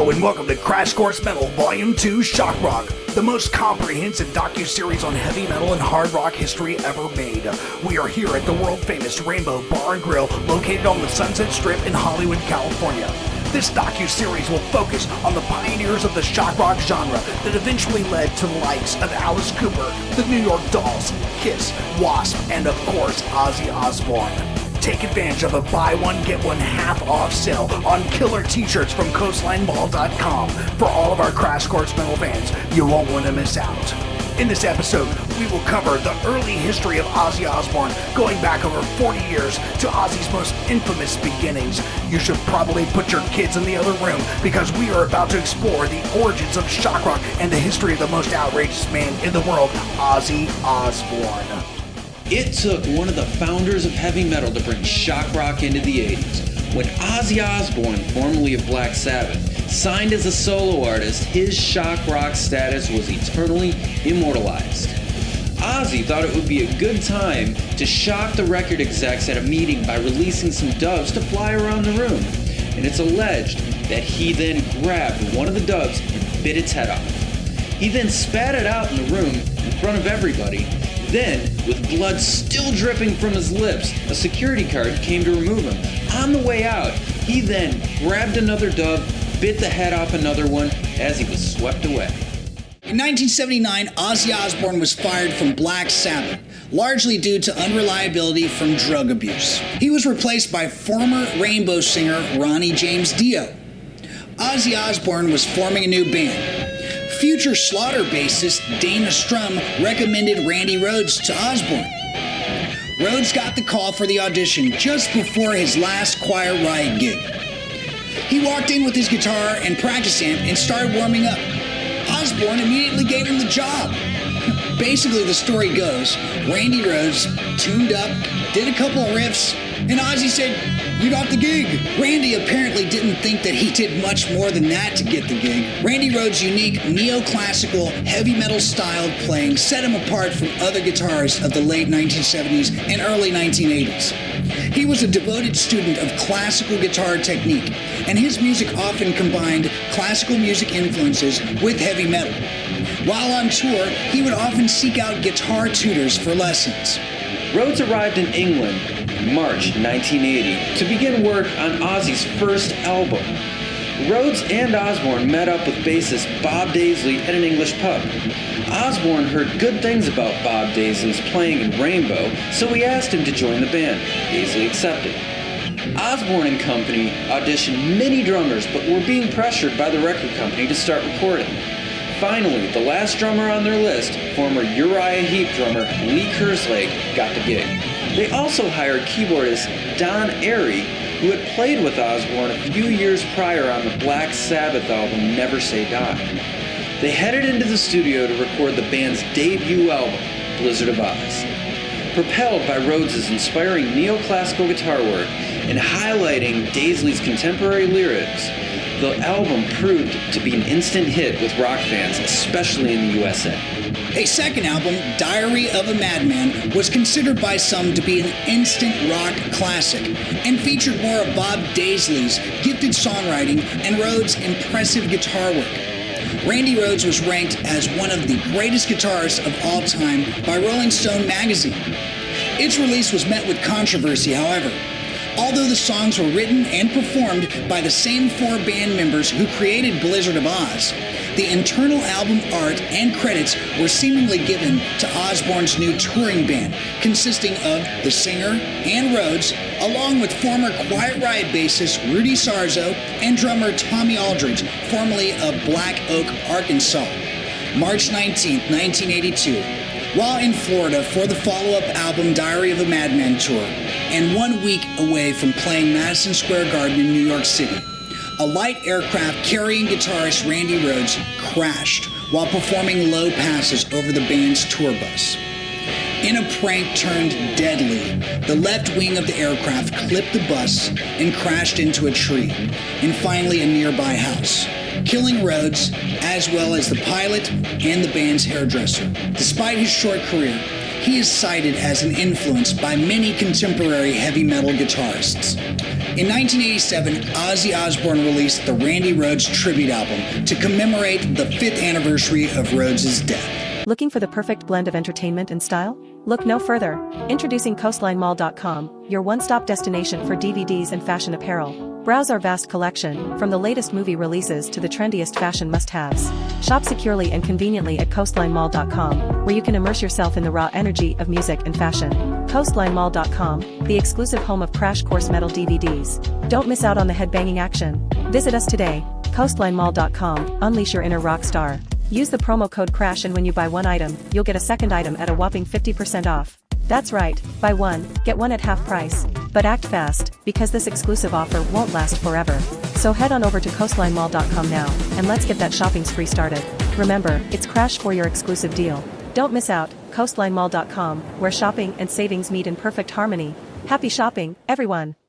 Hello and welcome to Crash Course Metal Volume 2 Shock Rock, the most comprehensive docu-series on heavy metal and hard rock history ever made. We are here at the world-famous Rainbow Bar and Grill located on the Sunset Strip in Hollywood, California. This docu-series will focus on the pioneers of the shock rock genre that eventually led to the likes of Alice Cooper, the New York Dolls, Kiss, W.A.S.P, and of course Ozzy Osbourne. Take advantage of a buy one get one half off sale on killer t-shirts from CoastlineMall.com for all of our Crash Course Metal fans. You won't want to miss out. In this episode, we will cover the early history of Ozzy Osbourne, going back over 40 years to Ozzy's most infamous beginnings. You should probably put your kids in the other room because we are about to explore the origins of shock rock and the history of the most outrageous man in the world, Ozzy Osbourne. It took one of the founders of heavy metal to bring shock rock into the 80s. When Ozzy Osbourne, formerly of Black Sabbath, signed as a solo artist, his shock rock status was eternally immortalized. Ozzy thought it would be a good time to shock the record execs at a meeting by releasing some doves to fly around the room. And it's alleged that he then grabbed one of the doves and bit its head off. He then spat it out in the room in front of everybody. Then, with blood still dripping from his lips, a security guard came to remove him. On the way out, he then grabbed another dove, bit the head off another one as he was swept away. In 1979, Ozzy Osbourne was fired from Black Sabbath, largely due to unreliability from drug abuse. He was replaced by former Rainbow singer Ronnie James Dio. Ozzy Osbourne was forming a new band. Future Slaughter bassist Dana Strum recommended Randy Rhoads to Osbourne. Rhoads got the call for the audition just before his last Quiet Riot gig. He walked in with his guitar and practice amp and started warming up. Osbourne immediately gave him the job. Basically, the story goes, Randy Rhoads tuned up, did a couple of riffs, and Ozzy said, "You got the gig." Randy apparently didn't think that he did much more than that to get the gig. Randy Rhoads' unique neoclassical, heavy metal style playing set him apart from other guitarists of the late 1970s and early 1980s. He was a devoted student of classical guitar technique, and his music often combined classical music influences with heavy metal. While on tour, he would often seek out guitar tutors for lessons. Rhoads arrived in England in March 1980 to begin work on Ozzy's first album. Rhoads and Osbourne met up with bassist Bob Daisley at an English pub. Osbourne heard good things about Bob Daisley's playing in Rainbow, so he asked him to join the band. Daisley accepted. Osbourne and company auditioned many drummers but were being pressured by the record company to start recording. Finally, the last drummer on their list, former Uriah Heep drummer Lee Kerslake, got the gig. They also hired keyboardist Don Airey, who had played with Osbourne a few years prior on the Black Sabbath album Never Say Die. They headed into the studio to record the band's debut album, Blizzard of Oz. Propelled by Rhoads' inspiring neoclassical guitar work and highlighting Daisley's contemporary lyrics, the album proved to be an instant hit with rock fans, especially in the USA. A second album, Diary of a Madman, was considered by some to be an instant rock classic and featured more of Bob Daisley's gifted songwriting and Rhoads' impressive guitar work. Randy Rhoads was ranked as one of the greatest guitarists of all time by Rolling Stone magazine. Its release was met with controversy, however. Although the songs were written and performed by the same four band members who created Blizzard of Oz, the internal album art and credits were seemingly given to Osbourne's new touring band, consisting of the singer and Rhoads, along with former Quiet Riot bassist Rudy Sarzo and drummer Tommy Aldridge, formerly of Black Oak, Arkansas. March 19, 1982. While in Florida for the follow-up album Diary of a Madman tour, and 1 week away from playing Madison Square Garden in New York City, a light aircraft carrying guitarist Randy Rhoads crashed while performing low passes over the band's tour bus. In a prank turned deadly, the left wing of the aircraft clipped the bus and crashed into a tree, and finally a nearby house, killing Rhoads as well as the pilot and the band's hairdresser. Despite his short career, he is cited as an influence by many contemporary heavy metal guitarists. In 1987, Ozzy Osbourne released the Randy Rhoads tribute album to commemorate the 5th anniversary of Rhoads' death. Looking for the perfect blend of entertainment and style? Look no further. Introducing CoastlineMall.com, your one-stop destination for DVDs and fashion apparel. Browse our vast collection, from the latest movie releases to the trendiest fashion must-haves. Shop securely and conveniently at CoastlineMall.com, where you can immerse yourself in the raw energy of music and fashion. CoastlineMall.com, the exclusive home of Crash Course Metal DVDs. Don't miss out on the headbanging action. Visit us today. CoastlineMall.com, unleash your inner rock star. Use the promo code CRASH, and when you buy one item, you'll get a second item at a whopping 50% off. That's right, buy one, get one at half price. But act fast, because this exclusive offer won't last forever. So head on over to CoastlineMall.com now, and let's get that shopping spree started. Remember, it's Crash for your exclusive deal. Don't miss out, CoastlineMall.com, where shopping and savings meet in perfect harmony. Happy shopping, everyone!